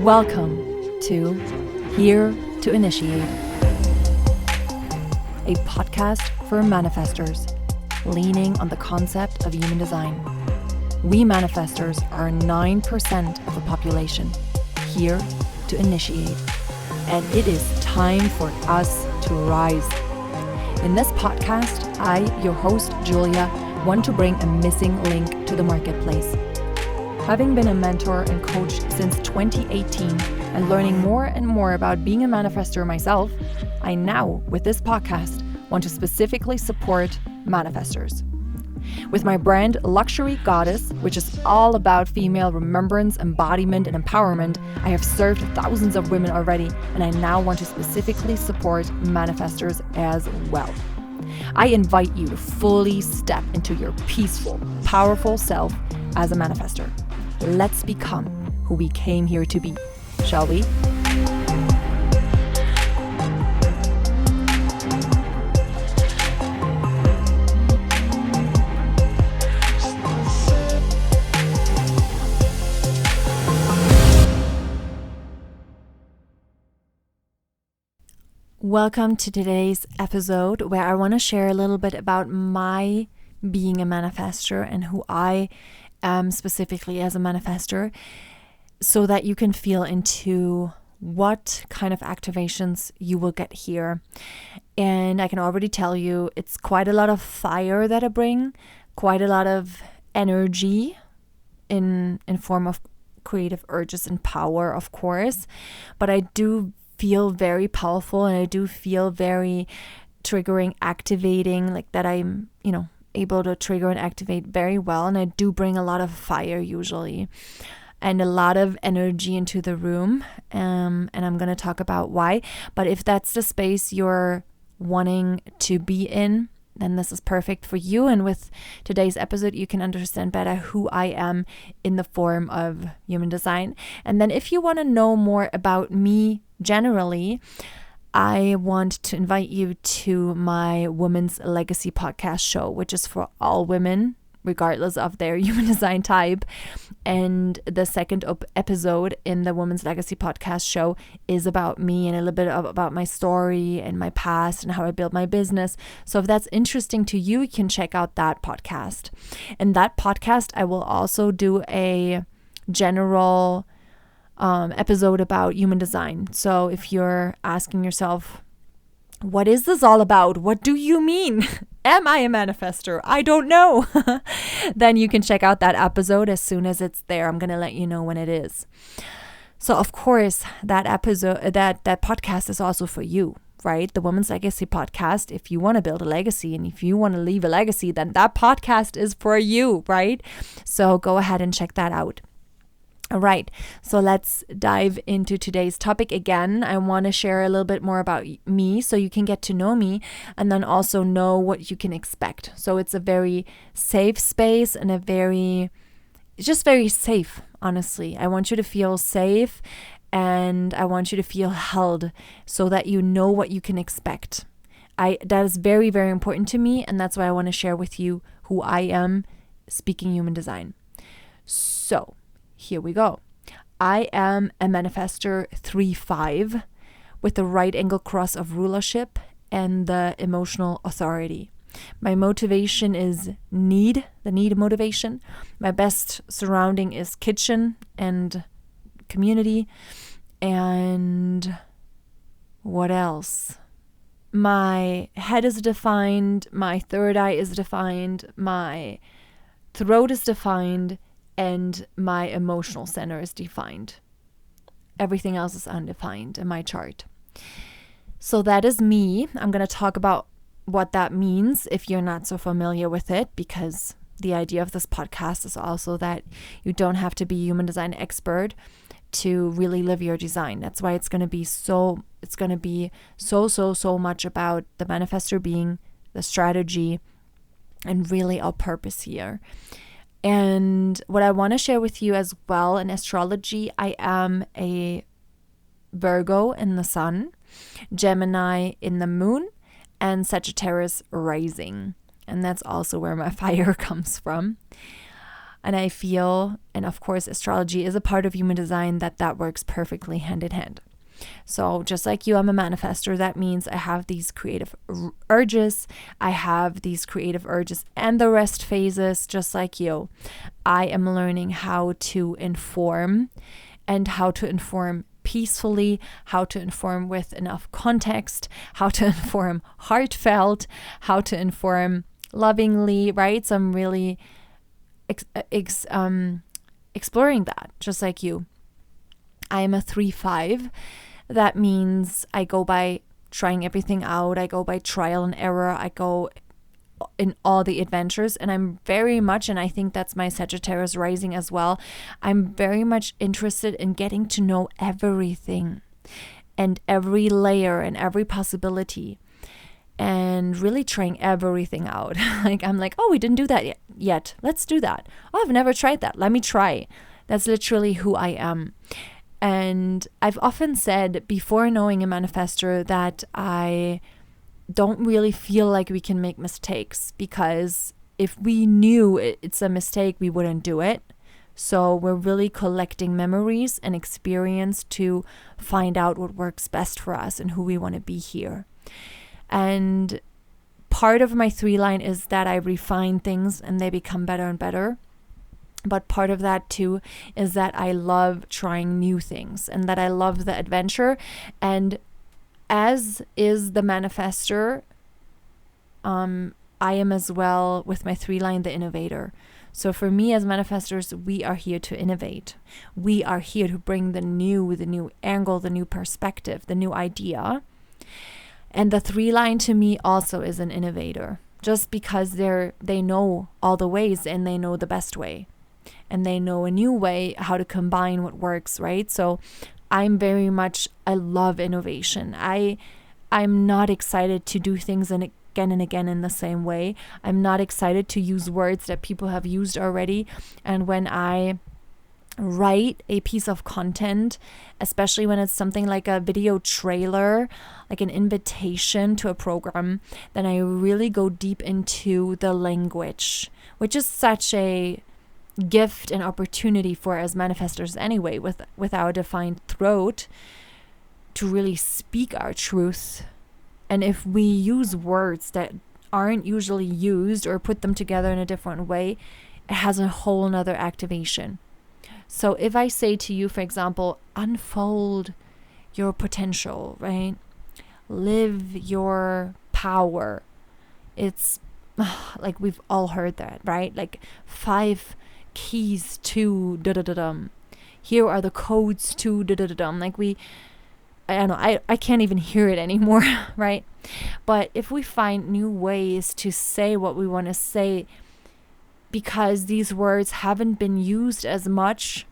Welcome to Here to Initiate, a podcast for manifestors, leaning on the concept of human design. We manifestors are 9% of the population, here to initiate, and it is time for us to rise. In this podcast, I, your host, Julia, want to bring a missing link to the marketplace. Having been a mentor and coach since 2018 and learning more and more about being a manifestor myself, I now, with this podcast, want to specifically support manifestors. With my brand Luxury Goddess, which is all about female remembrance, embodiment, and empowerment, I have served thousands of women already, and I now want to specifically support manifestors as well. I invite you to fully step into your peaceful, powerful self as a manifestor. Let's become who we came here to be, shall we? Welcome to today's episode where I want to share a little bit about my being a manifestor and who I am specifically as a manifestor, so that you can feel into what kind of activations you will get here. And I can already tell you it's quite a lot of fire that I bring, quite a lot of energy in form of creative urges and power, of course, but I do feel very powerful, and I do feel very triggering, activating, like that I'm, able to trigger and activate very well. And I do bring a lot of fire usually and a lot of energy into the room. And I'm going to talk about why. But if that's the space you're wanting to be in, then this is perfect for you. And with today's episode, you can understand better who I am in the form of human design. And then if you want to know more about me generally, I want to invite you to my Women's Legacy podcast show, which is for all women, regardless of their human design type. And the second episode in the Women's Legacy podcast show is about me and a little bit about my story and my past and how I built my business. So if that's interesting to you, you can check out that podcast. In that podcast, I will also do a general episode about human design. So if you're asking yourself, what is this all about? What do you mean? Am I a manifestor? I don't know. Then you can check out that episode as soon as it's there. I'm going to let you know when it is. So of course, that episode, that podcast is also for you, right? The Women's Legacy podcast. If you want to build a legacy and if you want to leave a legacy, then that podcast is for you, right? So go ahead and check that out. All right, so let's dive into today's topic again. I want to share a little bit more about me so you can get to know me and then also know what you can expect. So it's a very safe space and it's just very safe, honestly. I want you to feel safe and I want you to feel held so that you know what you can expect. That is very, very important to me, and that's why I want to share with you who I am speaking human design. So here we go. I am a manifestor 3-5 with the right angle cross of rulership and the emotional authority. My motivation is the need motivation. My best surrounding is kitchen and community. And what else? My head is defined. My third eye is defined. My throat is defined. And my emotional center is defined. Everything else is undefined in my chart. So that is me. I'm going to talk about what that means if you're not so familiar with it, because the idea of this podcast is also that you don't have to be a human design expert to really live your design. That's why it's going to be so much about the manifestor being, the strategy, and really our purpose here. And what I want to share with you as well in astrology, I am a Virgo in the sun, Gemini in the moon, and Sagittarius rising. And that's also where my fire comes from. And I feel, and of course, astrology is a part of human design, that works perfectly hand in hand. So just like you, I'm a manifestor. That means I have these creative urges. I have these creative urges and the rest phases, just like you. I am learning how to inform, and how to inform peacefully, how to inform with enough context, how to inform heartfelt, how to inform lovingly, right? So I'm really exploring that, just like you. I am a 3/5. That means I go by trying everything out. I go by trial and error. I go in all the adventures, and I'm very much, and I think that's my Sagittarius rising as well, I'm very much interested in getting to know everything and every layer and every possibility, and really trying everything out. Like, I'm like, oh, we didn't do that yet. Let's do that. Oh, I've never tried that. Let me try. That's literally who I am. And I've often said before knowing a manifestor that I don't really feel like we can make mistakes, because if we knew it's a mistake, we wouldn't do it. So we're really collecting memories and experience to find out what works best for us and who we want to be here. And part of my 3 line is that I refine things and they become better and better. But part of that too is that I love trying new things and that I love the adventure. And as is the manifestor, I am as well, with my 3 line, the innovator. So for me as manifestors, we are here to innovate. We are here to bring the new angle, the new perspective, the new idea. And the 3 line to me also is an innovator, just because they know all the ways and they know the best way. And they know a new way how to combine what works, right? So I'm very much, I love innovation. I'm not excited to do things and again in the same way. I'm not excited to use words that people have used already. And when I write a piece of content, especially when it's something like a video trailer, like an invitation to a program, then I really go deep into the language, which is such a gift and opportunity for as manifestors anyway, with our defined throat, to really speak our truth. And if we use words that aren't usually used or put them together in a different way, it has a whole nother activation. So if I say to you, for example, unfold your potential, right? Live your power. It's like, we've all heard that, right? Like 5 keys to da-da-da-dum. Here are the codes to da-da-da-dum. Like I don't know, I can't even hear it anymore, right? But if we find new ways to say what we want to say, because these words haven't been used as much,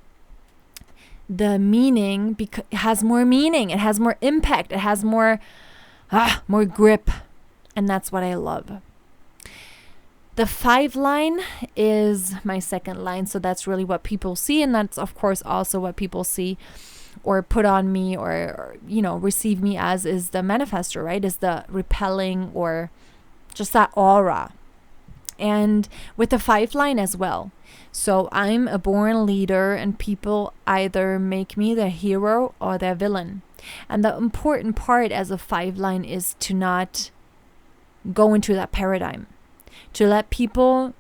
the meaning has more meaning, it has more impact, it has more grip. And that's what I love. The 5 line is my 2nd line. So that's really what people see. And that's, of course, also what people see or put on me or receive me as, is the manifestor, right? Is the repelling or just that aura. And with the 5 line as well. So I'm a born leader, and people either make me their hero or their villain. And the important part as a 5 line is to not go into that paradigm. To let people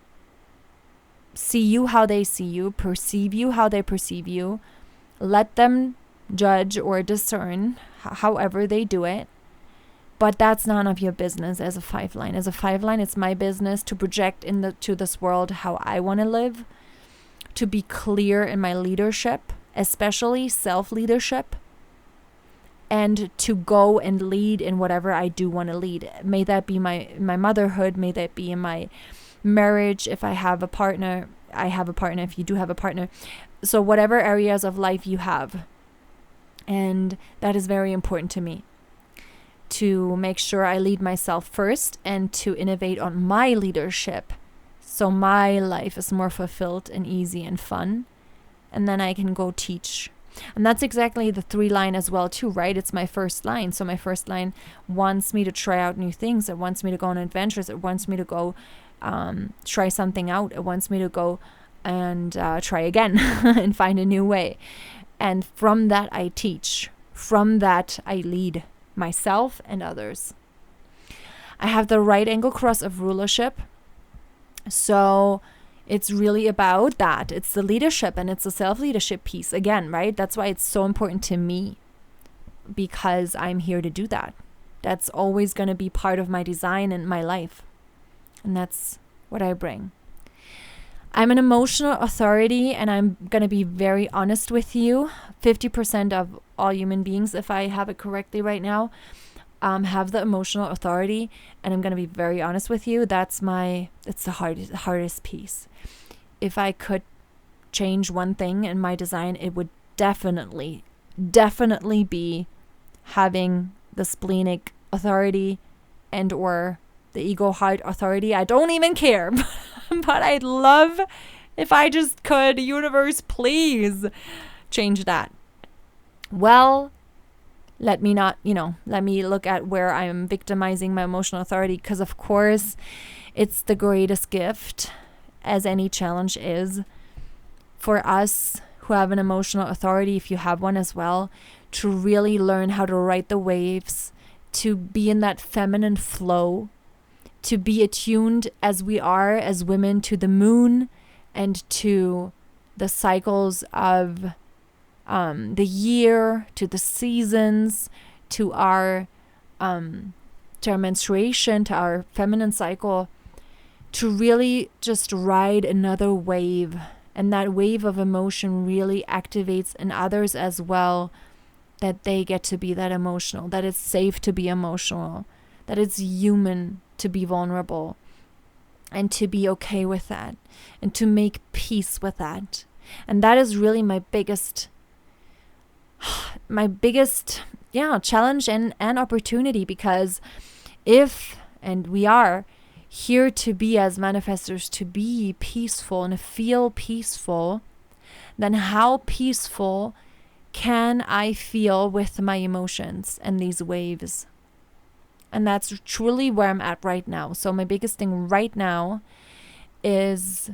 see you how they see you, perceive you how they perceive you, let them judge or discern however they do it. But that's none of your business as a 5 line. As a 5 line, it's my business to project to this world how I want to live, to be clear in my leadership, especially self-leadership, and to go and lead in whatever I do want to lead. May that be my motherhood, may that be in my marriage, if I have a partner, I have a partner, if you do have a partner. So whatever areas of life you have. And that is very important to me, to make sure I lead myself first and to innovate on my leadership, so my life is more fulfilled and easy and fun. And then I can go teach. And that's exactly the 3 line as well too, right? It's my 1st line. So my 1st line wants me to try out new things. It wants me to go on adventures. It wants me to go try something out. It wants me to go and try again and find a new way. And from that, I teach. From that, I lead myself and others. I have the right angle cross of rulership. So it's really about that. It's the leadership and it's the self-leadership piece again, right? That's why it's so important to me, because I'm here to do that. That's always going to be part of my design and my life. And that's what I bring. I'm an emotional authority, and I'm going to be very honest with you. 50% of all human beings, if I have it correctly right now, have the emotional authority, and I'm going to be very honest with you. It's the hardest piece. If I could change one thing in my design, it would definitely be having the splenic authority and or the ego heart authority. I don't even care, but I'd love if I just could. Universe, please change that. Well, let me look at where I'm victimizing my emotional authority, because of course it's the greatest gift, as any challenge is, for us who have an emotional authority, if you have one as well, to really learn how to ride the waves, to be in that feminine flow, to be attuned as we are as women to the moon and to the cycles of the year, to the seasons, to our menstruation, to our feminine cycle, to really just ride another wave. And that wave of emotion really activates in others as well, that they get to be that emotional, that it's safe to be emotional, that it's human to be vulnerable, and to be okay with that, and to make peace with that. And that is really my biggest challenge and opportunity, because we are here to be as manifestors, to be peaceful and feel peaceful, then how peaceful can I feel with my emotions and these waves? And that's truly where I'm at right now. So my biggest thing right now is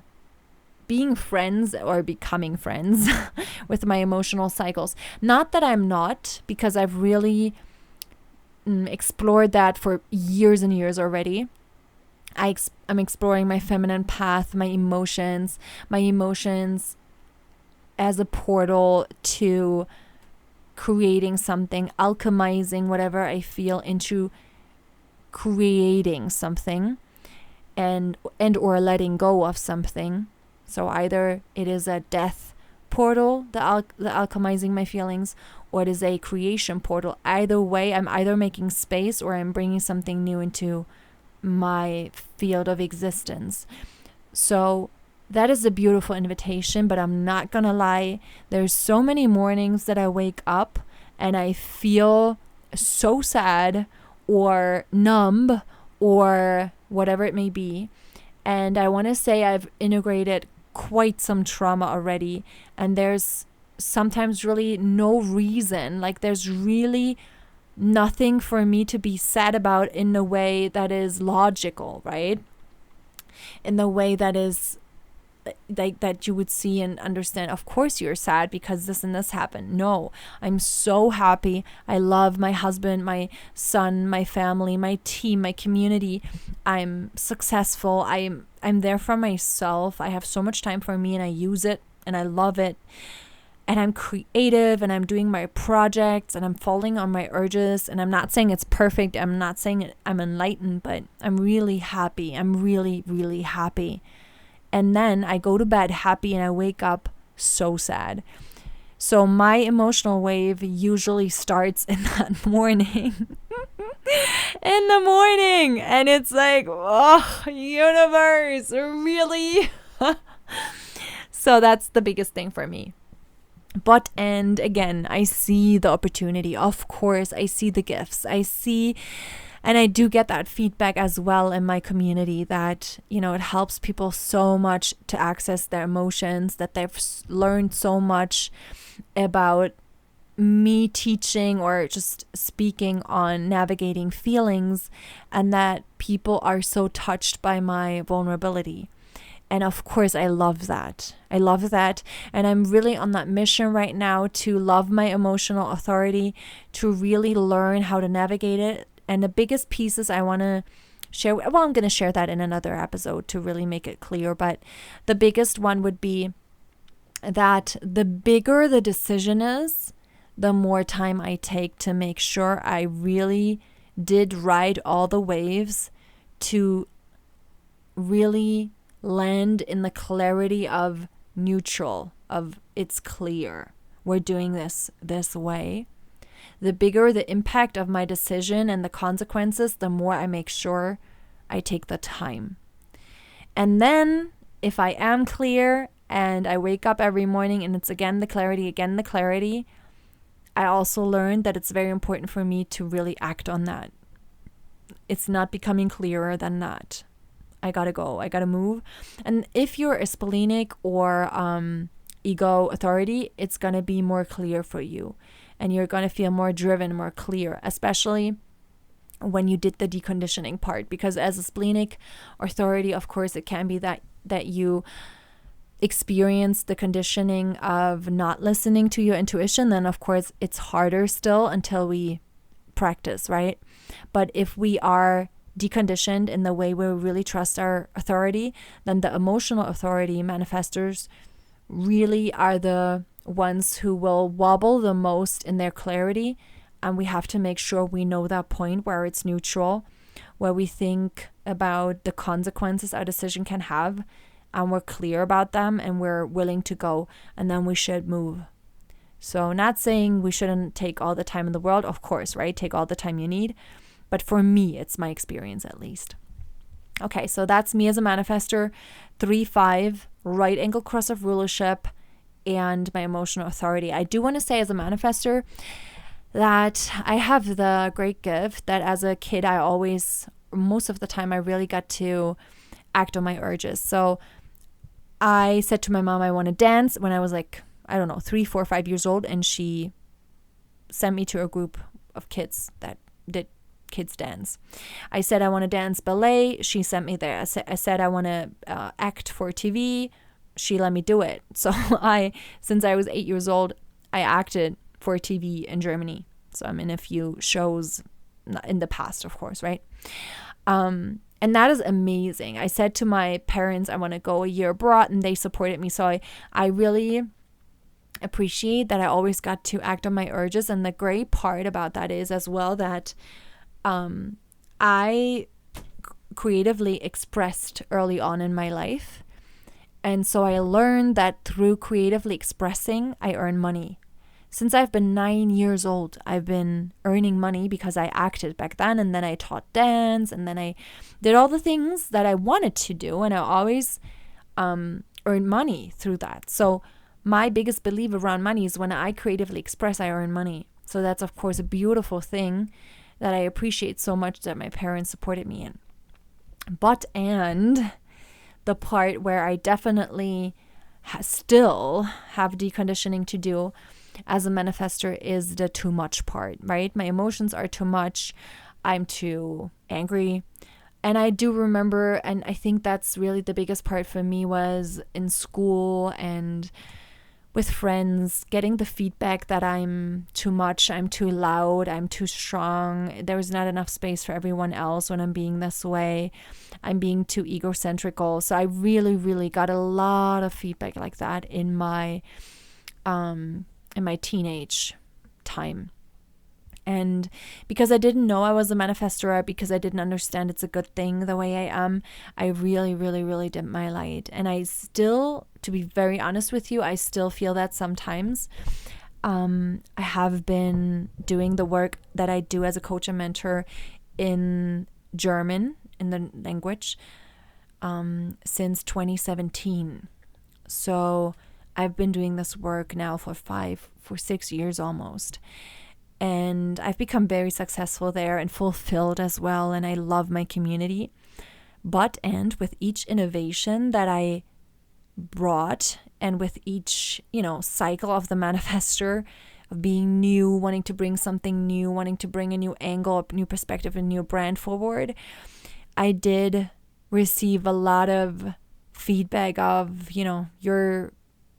being friends or becoming friends with my emotional cycles. Not that I'm not, because I've really explored that for years and years already. I'm exploring my feminine path, my emotions as a portal to creating something, alchemizing whatever I feel into creating something, and or letting go of something. So either it is a death portal, the alchemizing my feelings, or it is a creation portal. Either way, I'm either making space or I'm bringing something new into my field of existence. So that is a beautiful invitation, but I'm not gonna lie, there's so many mornings that I wake up and I feel so sad or numb or whatever it may be. And I want to say I've integrated quite some trauma already, and there's sometimes really no reason, like there's really nothing for me to be sad about in a way that is logical, right? In the way that is like that you would see and understand, of course you're sad because this and this happened. No, I'm so happy. I love my husband, my son, my family, my team, my community. I'm successful. I'm there for myself. I have so much time for me and I use it and I love it. And I'm creative and I'm doing my projects and I'm following on my urges. And I'm not saying it's perfect. I'm not saying I'm enlightened, but I'm really happy. I'm really, really happy. And then I go to bed happy and I wake up so sad. So my emotional wave usually starts in that morning. In the morning. And it's like, oh, universe, really? So that's the biggest thing for me. And again, I see the opportunity. Of course, I see the gifts. And I do get that feedback as well in my community that, it helps people so much to access their emotions, that they've learned so much about me teaching or just speaking on navigating feelings, and that people are so touched by my vulnerability. And of course, I love that. I love that. And I'm really on that mission right now to love my emotional authority, to really learn how to navigate it. And the biggest pieces I want to share, well, I'm going to share that in another episode to really make it clear. But the biggest one would be that the bigger the decision is, the more time I take to make sure I really did ride all the waves to really land in the clarity of neutral, of it's clear, we're doing this way. The bigger the impact of my decision and the consequences, the more I make sure I take the time. And then if I am clear and I wake up every morning and it's again the clarity, I also learned that it's very important for me to really act on that. It's not becoming clearer than that. I gotta go. I gotta move. And if you're a splenic or ego authority, it's gonna be more clear for you. And you're gonna feel more driven, more clear, especially when you did the deconditioning part. Because as a splenic authority, of course, it can be that you experience the conditioning of not listening to your intuition. Then, of course, it's harder still until we practice, right? But if we are deconditioned in the way we really trust our authority, then the emotional authority manifestors really are the ones who will wobble the most in their clarity. And we have to make sure we know that point where it's neutral, where we think about the consequences our decision can have, and we're clear about them and we're willing to go, and then we should move. So not saying we shouldn't take all the time in the world, of course, right? Take all the time you need. But for me, it's my experience at least. Okay, so that's me as a manifestor, 3-5, right angle cross of rulership, and my emotional authority. I do want to say as a manifestor that I have the great gift that as a kid, most of the time, I really got to act on my urges. So I said to my mom, I want to dance when I was like, 3, 4, 5 years old. And she sent me to a group of kids that did kids dance. I said, I want to dance ballet. She sent me there. I said, I want to act for TV. She let me do it. So since I was 8 years old, I acted for TV in Germany. So I'm in a few shows in the past, of course, right? And that is amazing. I said to my parents, I want to go a year abroad, and they supported me. So I really appreciate that I always got to act on my urges. And the great part about that is as well that I creatively expressed early on in my life. And so I learned that through creatively expressing, I earn money. Since I've been 9 years old, I've been earning money because I acted back then, and then I taught dance, and then I did all the things that I wanted to do, and I always earned money through that. So my biggest belief around money is when I creatively express, I earn money. So that's, of course, a beautiful thing that I appreciate so much that my parents supported me in. And the part where I definitely still have deconditioning to do as a manifestor is the too much part, right? My emotions are too much. I'm too angry. And I do remember, and I think that's really the biggest part for me was in school and with friends, getting the feedback that I'm too much, I'm too loud, I'm too strong. There's not enough space for everyone else when I'm being this way. I'm being too egocentrical. So I really, really got a lot of feedback like that in my teenage time. And because I didn't know I was a manifestor, because I didn't understand it's a good thing the way I am, I really, really, really dimmed my light. And I still, to be very honest with you, I still feel that sometimes. I have been doing the work that I do as a coach and mentor in German, in the language, since 2017. So I've been doing this work now for 6 years almost. And I've become very successful there and fulfilled as well. And I love my community. And with each innovation that I brought, and with each, cycle of the manifestor, of being new, wanting to bring something new, wanting to bring a new angle, a new perspective, a new brand forward, I did receive a lot of feedback of,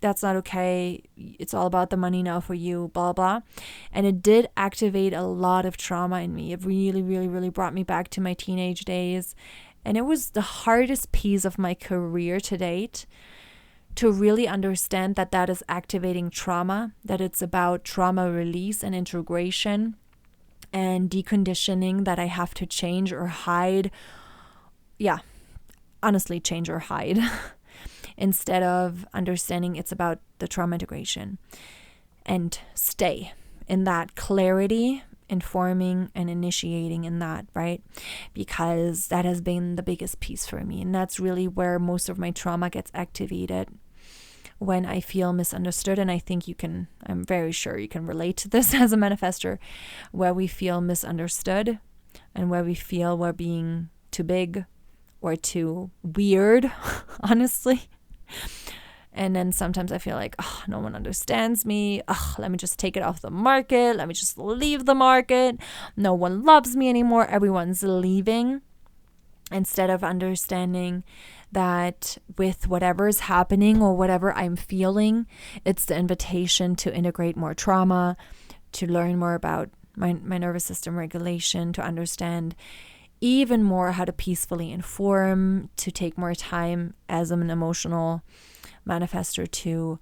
that's not okay. It's all about the money now for you, blah, blah. And it did activate a lot of trauma in me. It really, really, really brought me back to my teenage days. And it was the hardest piece of my career to date to really understand that that is activating trauma, that it's about trauma release and integration and deconditioning that I have to change or hide. Yeah, honestly, change or hide instead of understanding it's about the trauma integration, and stay in that clarity, informing and initiating in that, right? Because that has been the biggest piece for me. And that's really where most of my trauma gets activated, when I feel misunderstood. And I think I'm very sure you can relate to this as a manifestor, where we feel misunderstood and where we feel we're being too big or too weird, honestly. And then sometimes I feel like, oh, no one understands me. Oh, let me just take it off the market. Let me just leave the market. No one loves me anymore. Everyone's leaving. Instead of understanding that with whatever's happening or whatever I'm feeling, it's the invitation to integrate more trauma, to learn more about my nervous system regulation, to understand even more how to peacefully inform, to take more time as an emotional manifestor to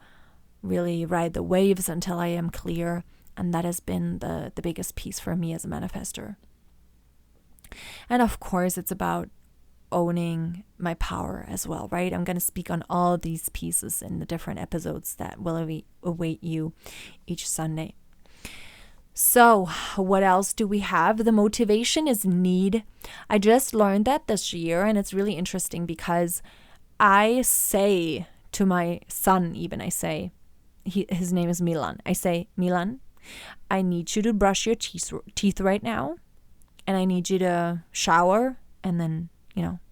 really ride the waves until I am clear. And that has been the biggest piece for me as a manifestor. And of course, it's about owning my power as well, right? I'm going to speak on all these pieces in the different episodes that will await you each Sunday. So what else do we have? The motivation is need. I just learned that this year, and it's really interesting because I say to my son, his name is Milan. I say, Milan, I need you to brush your teeth right now, and I need you to shower, and then,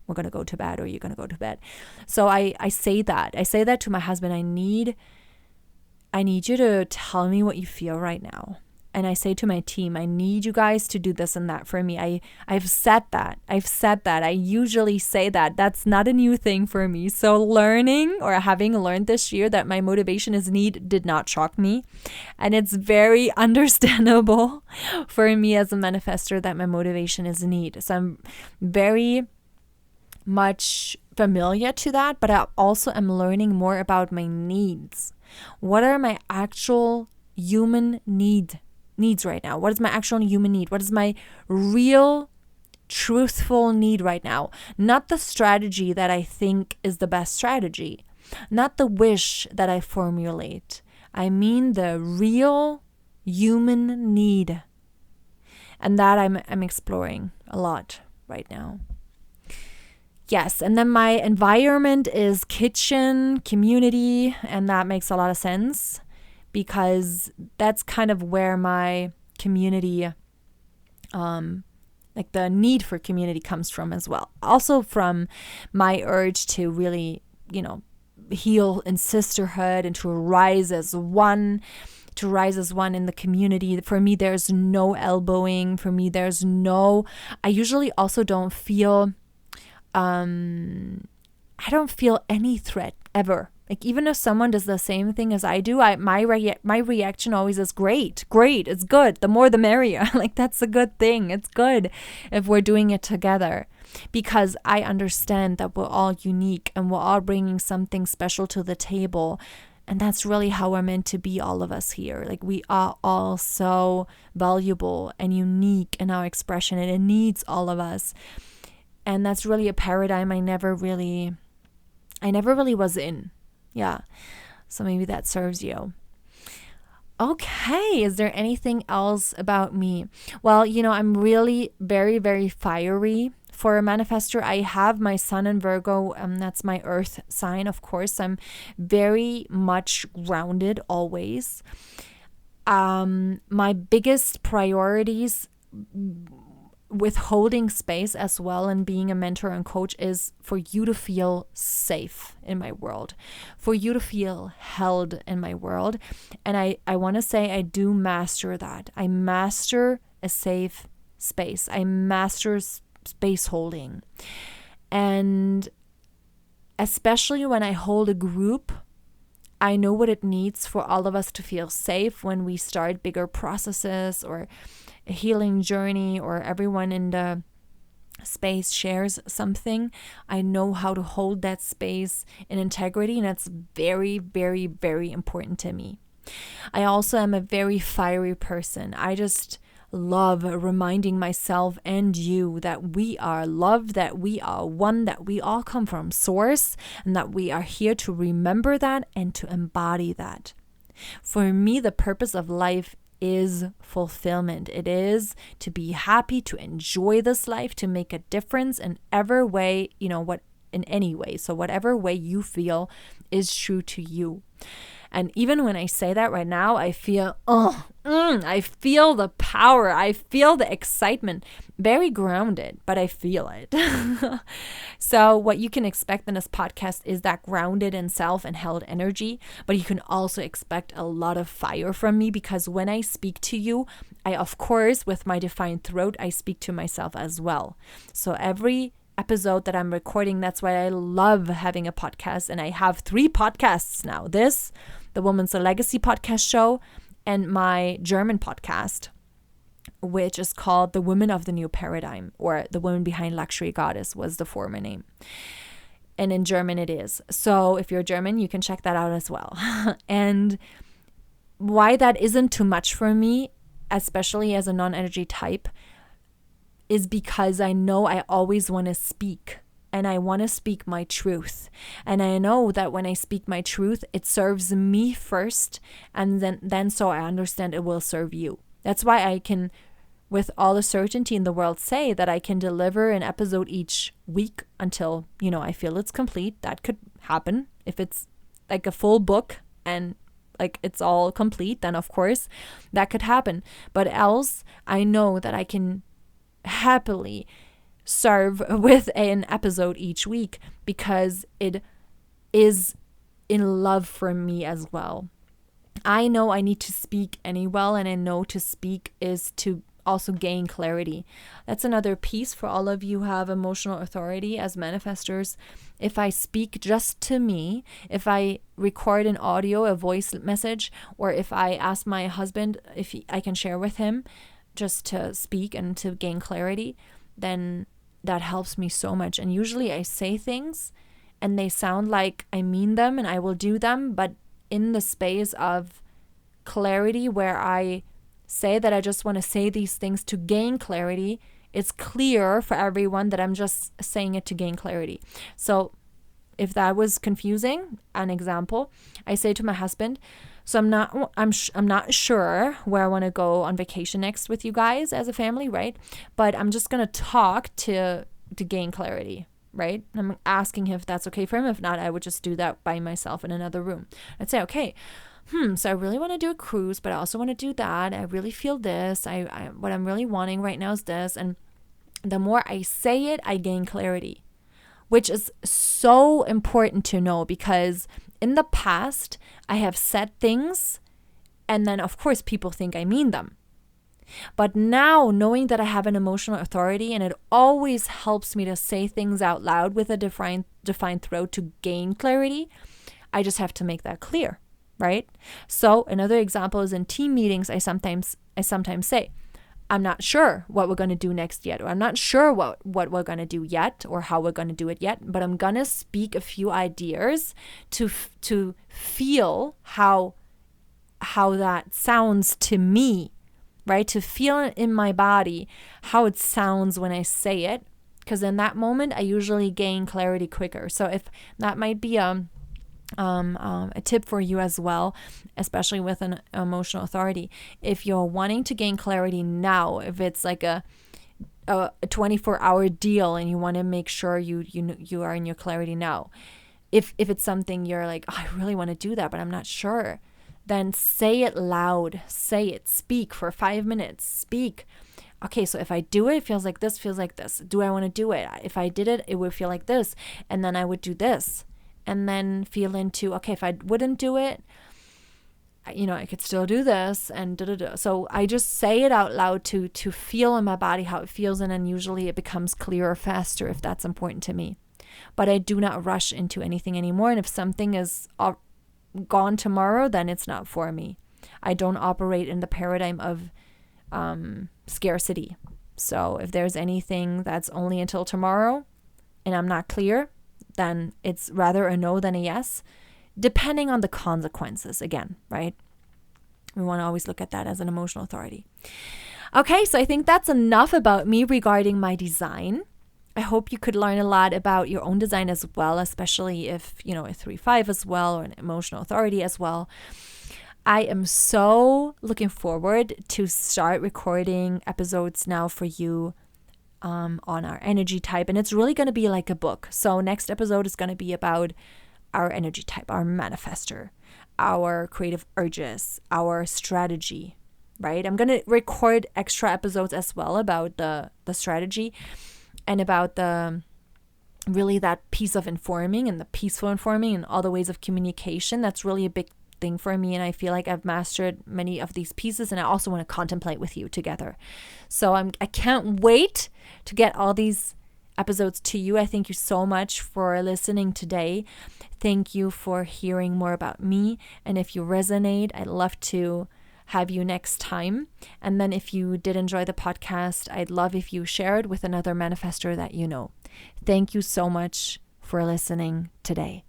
we're going to go to bed, or you're going to go to bed. So I say that. I say that to my husband. I need you to tell me what you feel right now. And I say to my team, I need you guys to do this and that for me. I've said that. I usually say that. That's not a new thing for me. So learning, or having learned this year that my motivation is need, did not shock me. And it's very understandable for me as a manifestor that my motivation is need. So I'm very much familiar to that, but I also am learning more about my needs. What are my actual human needs right now? What is my actual human need? What is my real, truthful need right now? Not the strategy that I think is the best strategy. Not the wish that I formulate. I mean the real human need. And that I'm exploring a lot right now. Yes, and then my environment is kitchen, community, and that makes a lot of sense, because that's kind of where my community, like the need for community, comes from as well. Also from my urge to really, heal in sisterhood and to rise as one in the community. For me, there's no elbowing. For me, I usually also don't feel, I don't feel any threat ever. Like, even if someone does the same thing as I do, my reaction always is great, it's good. The more the merrier. Like, that's a good thing. It's good if we're doing it together, because I understand that we're all unique and we're all bringing something special to the table. And that's really how we're meant to be, all of us here. Like, we are all so valuable and unique in our expression, and it needs all of us. And that's really a paradigm I never really was in. Yeah. So maybe that serves you. Okay. Is there anything else about me? Well, I'm really very, very fiery for a manifestor. I have my sun in Virgo. That's my earth sign, of course. I'm very much grounded always. My biggest priorities with holding space as well and being a mentor and coach is for you to feel safe in my world, for you to feel held in my world. And I want to say I do master that. I master a safe space. I master space holding. And especially when I hold a group. I know what it needs for all of us to feel safe when we start bigger processes or a healing journey, or everyone in the space shares something. I know how to hold that space in integrity, and that's very, very, very important to me. I also am a very fiery person. I just love reminding myself and you that we are loved, that we are one, that we all come from source, and that we are here to remember that and to embody that. For me, the purpose of life is fulfillment. It is to be happy, to enjoy this life, to make a difference in every way, in any way. So whatever way you feel is true to you. And even when I say that right now, I feel, I feel the power. I feel the excitement. Very grounded, but I feel it. So what you can expect in this podcast is that grounded in self and held energy, but you can also expect a lot of fire from me, because when I speak to you, I, of course, with my defined throat, I speak to myself as well. So every episode that I'm recording, that's why I love having a podcast. And I have 3 podcasts now. This, the Woman's Legacy podcast show, and my German podcast, which is called The Women of the New Paradigm, or The Woman Behind Luxury Goddess was the former name. And in German it is. So if you're German, you can check that out as well. And why that isn't too much for me, especially as a non-energy type, is because I know I always want to speak. And I want to speak my truth. And I know that when I speak my truth, it serves me first. And then so I understand it will serve you. That's why I can, with all the certainty in the world, say that I can deliver an episode each week until, I feel it's complete. That could happen. If it's like a full book and like it's all complete, then of course that could happen. But else, I know that I can happily serve with an episode each week, because it is in love for me as well. I know I need to speak anyway, and I know to speak is to also gain clarity. That's another piece for all of you who have emotional authority as manifestors. If I speak just to me, if I record an audio, a voice message, or if I ask my husband if I can share with him just to speak and to gain clarity, then that helps me so much. And usually I say things and they sound like I mean them and I will do them, but in the space of clarity where I say that I just want to say these things to gain clarity, it's clear for everyone that I'm just saying it to gain clarity. So if that was confusing, an example, I say to my husband, so I'm not sure where I want to go on vacation next with you guys as a family, right? But I'm just going to talk to gain clarity, right? I'm asking him if that's okay for him. If not, I would just do that by myself in another room. I'd say, okay, so I really want to do a cruise, but I also want to do that. I really feel this. What I'm really wanting right now is this. And the more I say it, I gain clarity, which is so important to know, because in the past, I have said things and then, of course, people think I mean them. But now, knowing that I have an emotional authority, and it always helps me to say things out loud with a defined throat to gain clarity, I just have to make that clear, right? So another example is in team meetings, I sometimes say, I'm not sure what we're going to do next yet, or I'm not sure what we're going to do yet, or how we're going to do it yet, but I'm going to speak a few ideas to feel how that sounds to me, right? To feel it in my body, how it sounds when I say it, because in that moment, I usually gain clarity quicker. So if that might be a tip for you as well, especially with an emotional authority. If you're wanting to gain clarity now, if it's like a 24-hour deal and you want to make sure you are in your clarity now, if it's something you're like, oh, I really want to do that, but I'm not sure, then say it loud, say it, speak for 5 minutes, speak. Okay, so if I do it, it feels like this, feels like this. Do I want to do it? If I did it, it would feel like this, and then I would do this. And then feel into, okay, if I wouldn't do it, I could still do this, and da-da-da. So I just say it out loud to feel in my body how it feels, and then usually it becomes clearer faster if that's important to me. but I do not rush into anything anymore. And if something is gone tomorrow, then it's not for me. I don't operate in the paradigm of scarcity. So if there's anything that's only until tomorrow and I'm not clear, then it's rather a no than a yes, depending on the consequences again, right? We want to always look at that as an emotional authority. Okay, so I think that's enough about me regarding my design. I hope you could learn a lot about your own design as well, especially if, a 3-5 as well, or an emotional authority as well. I am so looking forward to start recording episodes now for you on our energy type. And it's really going to be like a book. So next episode is going to be about our energy type, our manifestor, our creative urges, our strategy, right? I'm going to record extra episodes as well about the strategy and about really that piece of informing and the peaceful informing and all the ways of communication. That's really a big thing for me, and I feel like I've mastered many of these pieces, and I also want to contemplate with you together. So I can't wait to get all these episodes to you. I thank you so much for listening today. Thank you for hearing more about me, and if you resonate, I'd love to have you next time. And then if you did enjoy the podcast, I'd love if you shared with another manifestor that you know. Thank you so much for listening today.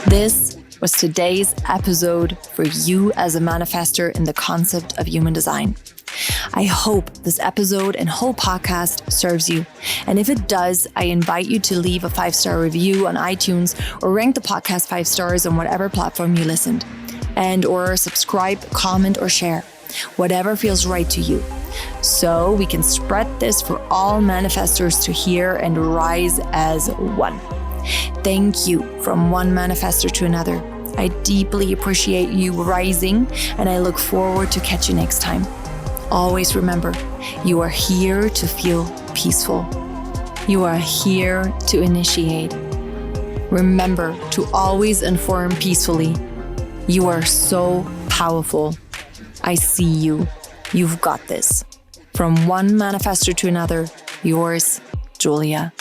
This was today's episode for you as a manifestor in the concept of human design. I hope this episode and whole podcast serves you. And if it does, I invite you to leave a 5-star review on iTunes or rank the podcast 5 stars on whatever platform you listened. And or subscribe, comment, or share. Whatever feels right to you. So we can spread this for all manifestors to hear and rise as one. Thank you from one manifestor to another. I deeply appreciate you rising, and I look forward to catch you next time. Always remember, you are here to feel peaceful. You are here to initiate. Remember to always inform peacefully. You are so powerful. I see you. You've got this. From one manifestor to another, yours, Julia.